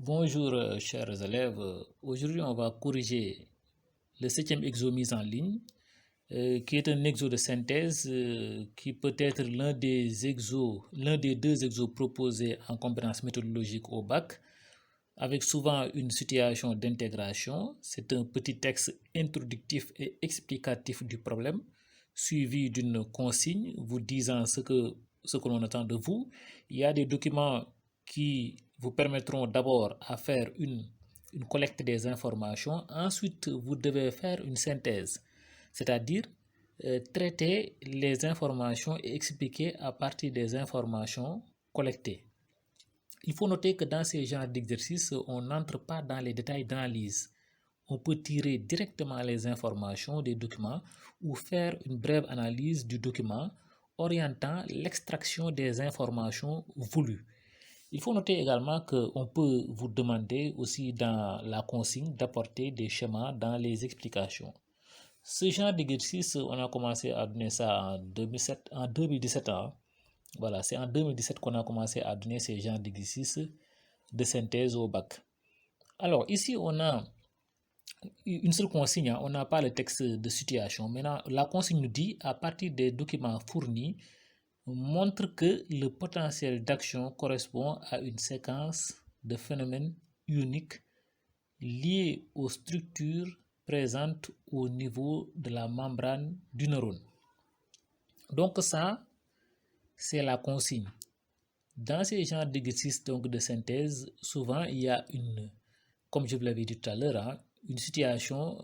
Bonjour, chers élèves. Aujourd'hui, on va corriger le septième exo mis en ligne, qui est un exo de synthèse qui peut être l'un des deux exos proposés en compétences méthodologiques au bac, avec souvent une situation d'intégration. C'est un petit texte introductif et explicatif du problème, suivi d'une consigne vous disant ce que l'on attend de vous. Il y a des documents qui vous permettront d'abord à faire une collecte des informations. Ensuite, vous devez faire une synthèse, c'est-à-dire traiter les informations et expliquer à partir des informations collectées. Il faut noter que dans ces genres d'exercices, on n'entre pas dans les détails d'analyse. On peut tirer directement les informations des documents ou faire une brève analyse du document orientant l'extraction des informations voulues. Il faut noter également qu'on peut vous demander aussi dans la consigne d'apporter des schémas dans les explications. Ce genre d'exercice, on a commencé à donner ça en 2017. Voilà, c'est en 2017 qu'on a commencé à donner ces genres d'exercices de synthèse au bac. Alors ici, on a une seule consigne, on n'a pas le texte de situation. Maintenant, la consigne nous dit, à partir des documents fournis, montre que le potentiel d'action correspond à une séquence de phénomènes uniques liés aux structures présentes au niveau de la membrane du neurone. Donc ça, c'est la consigne. Dans ces genres d'exercices de synthèse, souvent il y a comme je vous l'avais dit tout à l'heure, une situation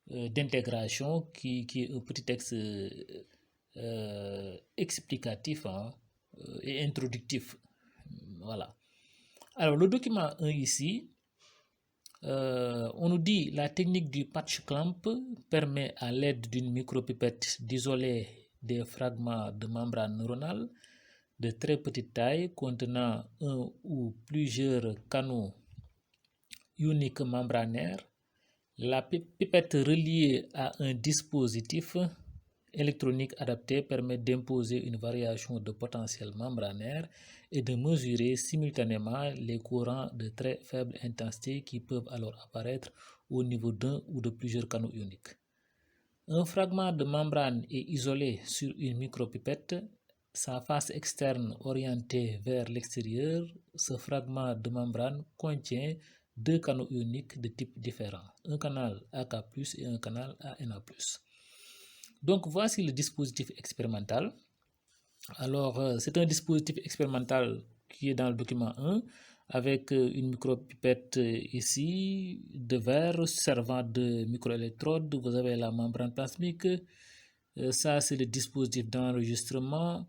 d'intégration qui est un petit texte explicatif et introductif. Voilà. Alors, le document 1 ici, on nous dit la technique du patch clamp permet à l'aide d'une micropipette d'isoler des fragments de membrane neuronale de très petite taille contenant un ou plusieurs canaux uniques membranaires. La pipette reliée à un dispositif électronique adapté permet d'imposer une variation de potentiel membranaire et de mesurer simultanément les courants de très faible intensité qui peuvent alors apparaître au niveau d'un ou de plusieurs canaux uniques. Un fragment de membrane est isolé sur une micropipette, sa face externe orientée vers l'extérieur. Ce fragment de membrane contient deux canaux uniques de type différent, un canal AK+, et un canal ANA+. Donc voici le dispositif expérimental. Alors c'est un dispositif expérimental qui est dans le document 1 avec une micropipette ici de verre servant de microélectrode. Vous avez la membrane plasmique. Ça c'est le dispositif d'enregistrement.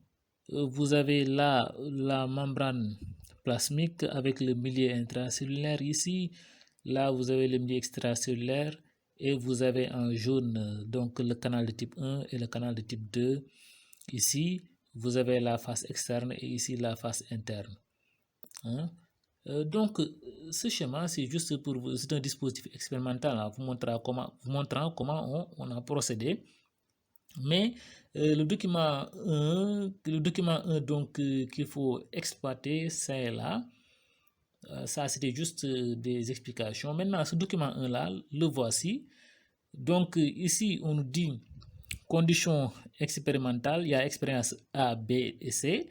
Vous avez là la membrane plasmique avec le milieu intracellulaire ici. Là vous avez le milieu extracellulaire. Et vous avez en jaune donc le canal de type 1 et le canal de type 2. Ici, vous avez la face externe et ici la face interne. Donc, ce schéma, c'est juste pour vous, c'est un dispositif expérimental vous montrant comment on a procédé. Mais le document 1 donc qu'il faut exploiter, c'est là. Ça, c'était juste des explications. Maintenant, ce document 1 là, le voici. Donc ici, on nous dit conditions expérimentales. Il y a expérience A, B et C.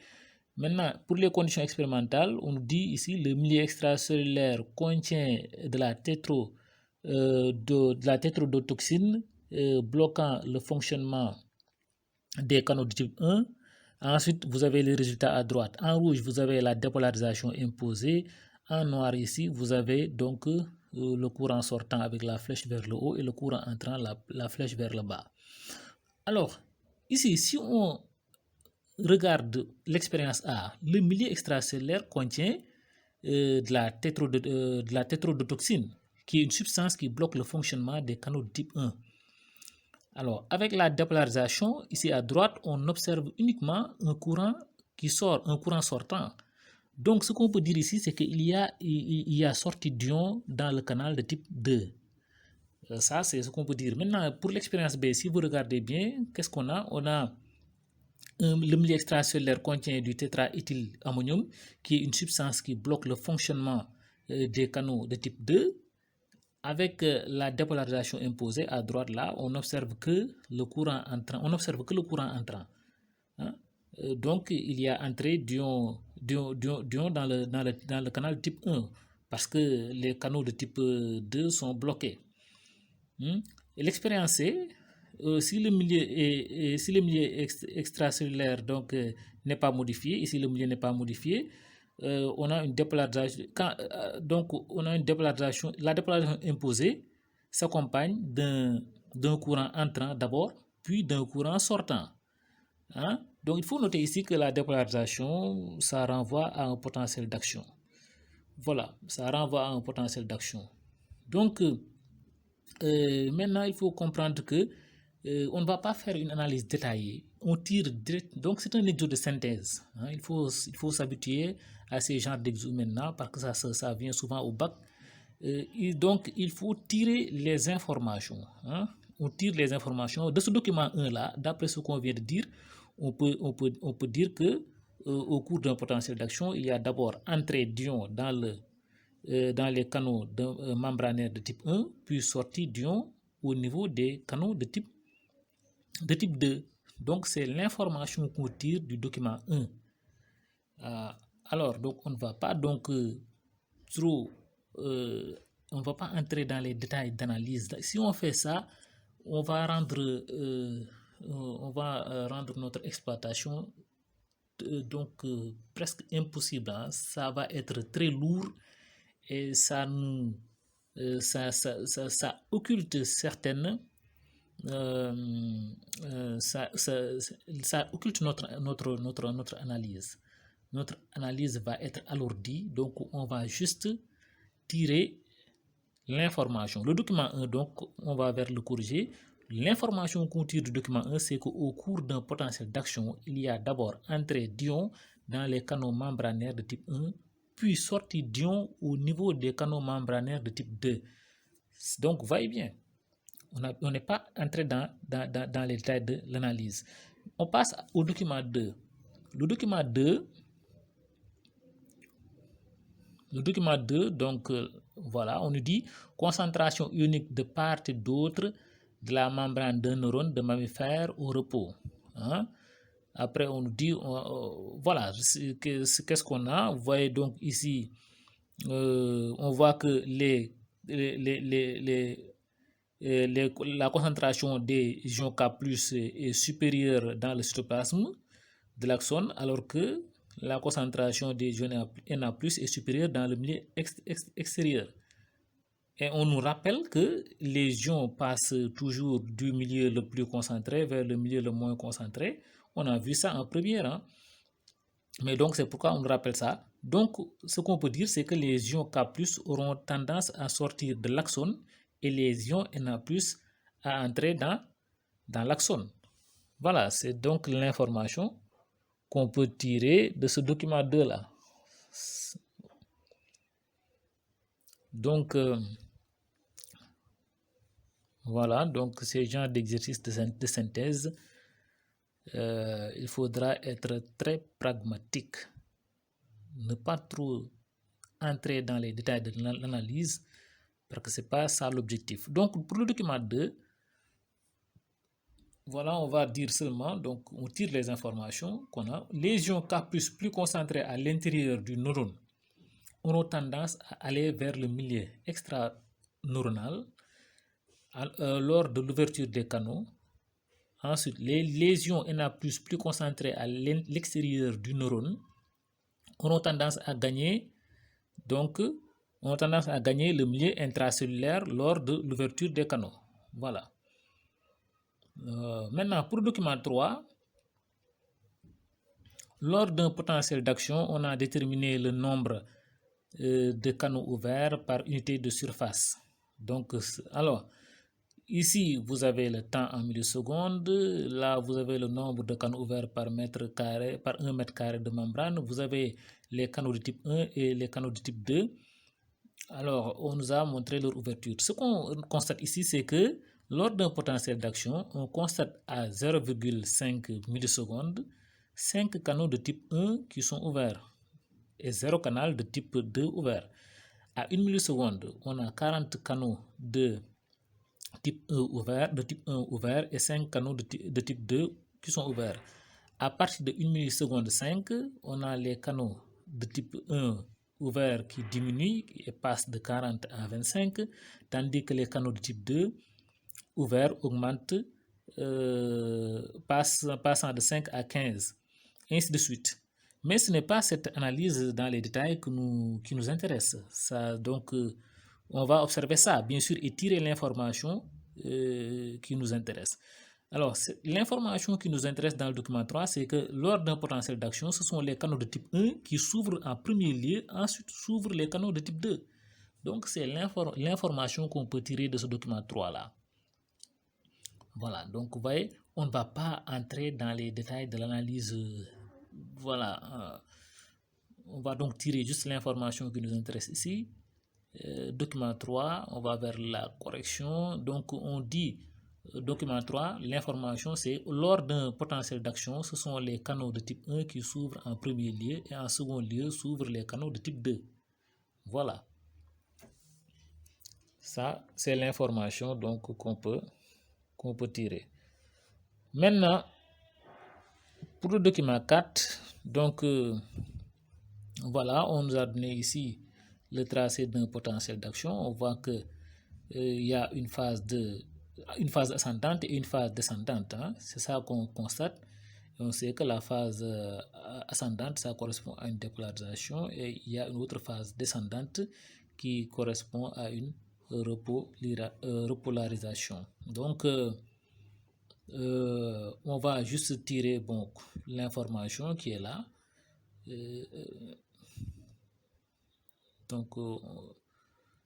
Maintenant, pour les conditions expérimentales, on nous dit ici le milieu extracellulaire contient de la tétrodotoxine bloquant le fonctionnement des canaux de type 1. Ensuite, vous avez les résultats à droite. En rouge, vous avez la dépolarisation imposée. En noir ici, vous avez donc le courant sortant avec la flèche vers le haut et le courant entrant la flèche vers le bas. Alors, ici, si on regarde l'expérience A, le milieu extracellulaire contient de la tétrodotoxine, qui est une substance qui bloque le fonctionnement des canaux de type 1. Alors, avec la dépolarisation, ici à droite, on observe uniquement un courant qui sort, un courant sortant. Donc, ce qu'on peut dire ici, c'est qu'il y a sortie d'ion dans le canal de type 2. Ça, c'est ce qu'on peut dire. Maintenant, pour l'expérience B, si vous regardez bien, qu'est-ce qu'on a? On a le milieu extracellulaire contient du tétraéthylammonium, qui est une substance qui bloque le fonctionnement des canaux de type 2. Avec la dépolarisation imposée à droite là, on observe que le courant entrant. Hein. Donc, il y a entrée d'ion dans le canal de type 1 parce que les canaux de type 2 sont bloqués. Et l'expérience est, si le milieu extracellulaire donc n'est pas modifié, ici le milieu n'est pas modifié, on a une dépolarisation. Donc, on a une dépolarisation. La dépolarisation imposée s'accompagne d'un courant entrant d'abord, puis d'un courant sortant. Hein? Donc, il faut noter ici que la dépolarisation, ça renvoie à un potentiel d'action. Voilà, ça renvoie à un potentiel d'action. Donc, maintenant, il faut comprendre que on ne va pas faire une analyse détaillée. On tire direct. Donc, c'est un exo de synthèse. Hein. Il faut s'habituer à ces genres d'exos maintenant parce que ça vient souvent au bac. Donc, il faut tirer les informations. Hein. On tire les informations de ce document 1 là. D'après ce qu'on vient de dire, on peut dire que au cours d'un potentiel d'action, il y a d'abord entrée d'ion dans les canaux membranaires de type 1, puis sortie d'ion au niveau des canaux de type 2. Donc, c'est l'information qu'on tire du document 1. Alors, donc, on ne va pas donc on ne va pas entrer dans les détails d'analyse. Si on fait ça, on va rendre notre exploitation donc presque impossible. Hein. Ça va être très lourd et ça occulte certaines ça occulte notre analyse. Notre analyse va être alourdie, donc on va juste tirer l'information. Le document 1, donc on va vers le corriger. L'information qu'on tire du document 1, c'est qu'au cours d'un potentiel d'action, il y a d'abord entrée d'ion dans les canaux membranaires de type 1, puis sortie d'ion au niveau des canaux membranaires de type 2. Donc, voyez bien, on n'est pas entré dans les détails de l'analyse. On passe au document 2. Le document 2, donc voilà, on nous dit concentration ionique de part et d'autre de la membrane d'un neurone de mammifère au repos. Hein? Après, on nous dit, voilà, qu'est-ce qu'on a? Vous voyez donc ici, on voit que la concentration des ions K+ est supérieure dans le cytoplasme de l'axone, alors que la concentration des ions Na+ est supérieure dans le milieu extérieur. Et on nous rappelle que les ions passent toujours du milieu le plus concentré vers le milieu le moins concentré. On a vu ça en première. Hein? Mais donc, c'est pourquoi on nous rappelle ça. Donc, ce qu'on peut dire, c'est que les ions K+ auront tendance à sortir de l'axone et les ions Na+ à entrer dans l'axone. Voilà, c'est donc l'information qu'on peut tirer de ce document 2 là. Donc, voilà, donc ces genres d'exercices de synthèse, il faudra être très pragmatique, ne pas trop entrer dans les détails de l'analyse, parce que ce n'est pas ça l'objectif. Donc, pour le document 2, voilà, on va dire seulement, donc on tire les informations qu'on a. Les ions K+ plus concentrés à l'intérieur du neurone auront tendance à aller vers le milieu extraneuronal lors de l'ouverture des canaux. Ensuite, les lésions Na+, plus concentrées à l'extérieur du neurone auront tendance à gagner le milieu intracellulaire lors de l'ouverture des canaux. Voilà. Maintenant, pour le document 3, lors d'un potentiel d'action, on a déterminé le nombre de canaux ouverts par unité de surface. Donc, alors, ici, vous avez le temps en millisecondes. Là, vous avez le nombre de canaux ouverts par 1 mètre carré de membrane. Vous avez les canaux de type 1 et les canaux de type 2. Alors, on nous a montré leur ouverture. Ce qu'on constate ici, c'est que lors d'un potentiel d'action, on constate à 0,5 millisecondes 5 canaux de type 1 qui sont ouverts et 0 canal de type 2 ouvert. À 1 milliseconde, on a 40 canaux de type 1 ouvert et 5 canaux de type 2 qui sont ouverts. À partir de 1 milliseconde 5, on a les canaux de type 1 ouverts qui diminuent et passent de 40 à 25, tandis que les canaux de type 2 ouverts augmentent, passant de 5 à 15, ainsi de suite. Mais ce n'est pas cette analyse dans les détails qui nous intéresse. Donc, on va observer ça, bien sûr, et tirer l'information qui nous intéresse. Alors, l'information qui nous intéresse dans le document 3, c'est que lors d'un potentiel d'action, ce sont les canaux de type 1 qui s'ouvrent en premier lieu, ensuite s'ouvrent les canaux de type 2. Donc, c'est l'information qu'on peut tirer de ce document 3-là. Voilà, donc vous voyez, on ne va pas entrer dans les détails de l'analyse. Voilà, on va donc tirer juste l'information qui nous intéresse ici. Document 3, on va vers la correction. Donc, on dit, document 3, l'information c'est lors d'un potentiel d'action, ce sont les canaux de type 1 qui s'ouvrent en premier lieu et en second lieu s'ouvrent les canaux de type 2. Voilà. Ça, c'est l'information donc qu'on peut tirer. Maintenant, pour le document 4, donc voilà, on nous a donné ici le tracé d'un potentiel d'action. On voit que il y a une phase ascendante et une phase descendante. Hein. C'est ça qu'on constate. Et on sait que la phase ascendante, ça correspond à une dépolarisation et il y a une autre phase descendante qui correspond à une repolarisation. Donc, on va juste tirer l'information qui est là. Donc,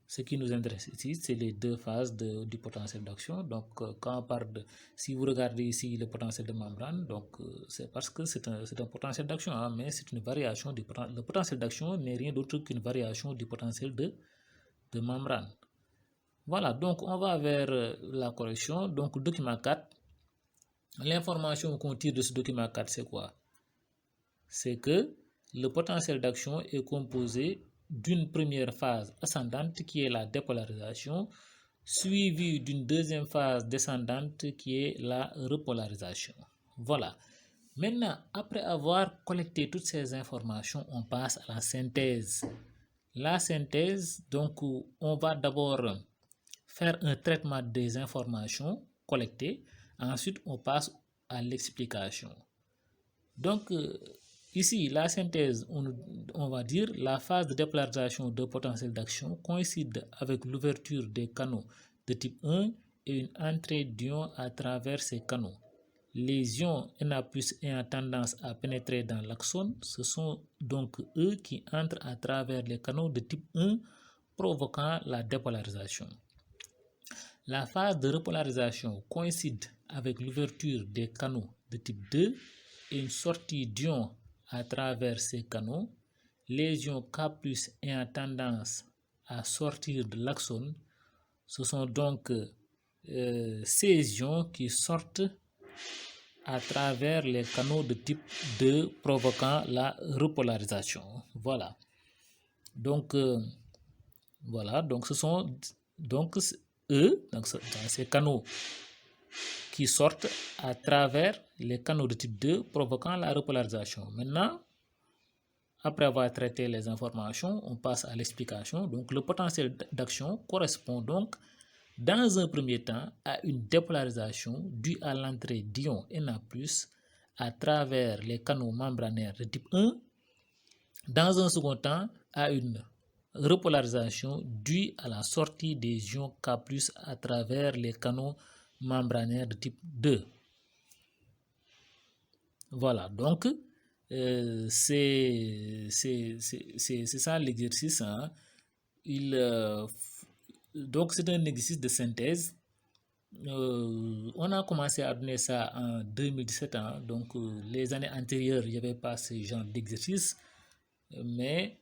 ce qui nous intéresse ici, c'est les deux phases du potentiel d'action. Donc, quand on parle si vous regardez ici le potentiel de membrane, donc c'est parce que c'est un potentiel d'action, hein, mais c'est une variation du potentiel. Le potentiel d'action n'est rien d'autre qu'une variation du potentiel de membrane. Voilà, donc on va vers la correction. Donc, document 4, l'information qu'on tire de ce document 4, c'est quoi? C'est que le potentiel d'action est composé d'une première phase ascendante qui est la dépolarisation, suivie d'une deuxième phase descendante qui est la repolarisation. Voilà. Maintenant, après avoir collecté toutes ces informations, on passe à la synthèse. La synthèse, donc, on va d'abord faire un traitement des informations collectées. Ensuite, on passe à l'explication. Donc, ici, la synthèse, on va dire, la phase de dépolarisation de potentiel d'action coïncide avec l'ouverture des canaux de type 1 et une entrée d'ions à travers ces canaux. Les ions Na+ ayant tendance à pénétrer dans l'axone, ce sont donc eux qui entrent à travers les canaux de type 1, provoquant la dépolarisation. La phase de repolarisation coïncide avec l'ouverture des canaux de type 2 et une sortie d'ions à travers ces canaux. Les ions K+ ayant tendance à sortir de l'axone, ce sont donc ces ions qui sortent à travers les canaux de type 2 provoquant la repolarisation. Voilà. Donc, voilà. Donc, ce sont donc eux, donc ces canaux qui sortent à travers les canaux de type 2 provoquant la repolarisation. Maintenant, après avoir traité les informations, on passe à l'explication. Donc, le potentiel d'action correspond donc dans un premier temps à une dépolarisation due à l'entrée d'ions Na+ à travers les canaux membranaires de type 1. Dans un second temps, à une repolarisation due à la sortie des ions K+ à travers les canaux membranaires de type 2. Voilà, donc c'est ça l'exercice. Hein. Donc c'est un exercice de synthèse. On a commencé à donner ça en 2017. Hein. Donc les années antérieures, il n'y avait pas ce genre d'exercice. Mais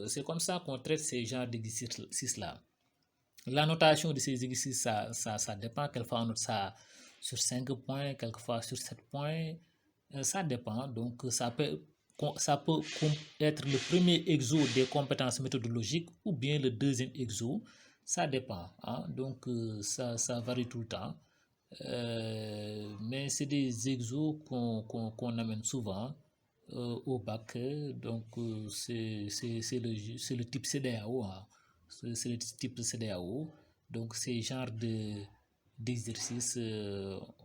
c'est comme ça qu'on traite ces genres d'exercices-là. La notation de ces exercices, ça dépend. Quelquefois, on note ça sur 5 points, quelquefois sur 7 points. Ça dépend. Donc, ça peut être le premier exo des compétences méthodologiques ou bien le deuxième exo. Ça dépend. Hein? Donc, ça varie tout le temps. Mais c'est des exos qu'on amène souvent au bac. Donc, c'est le type CDAO. Hein? C'est le type CDAO. Donc, ces genres d'exercices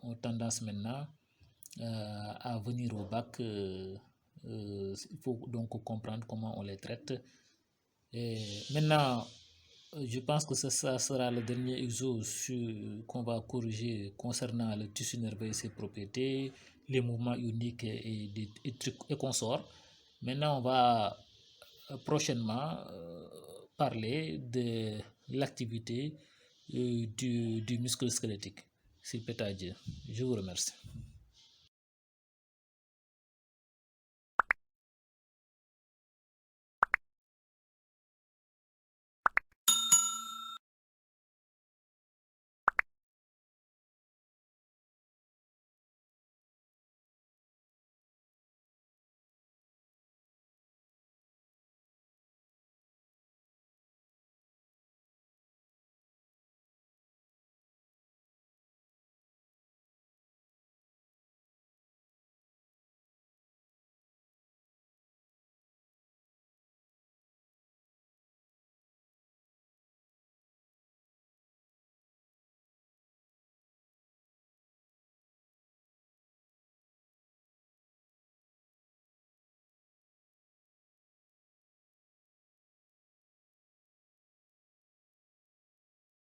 ont tendance maintenant à venir au bac. Il faut donc comprendre comment on les traite. Et maintenant, je pense que ça sera le dernier exo qu'on va corriger concernant le tissu nerveux et ses propriétés, les mouvements uniques et consorts. Maintenant, on va prochainement parler de l'activité du muscle squelettique. C'est peut-être Dieu. Je vous remercie.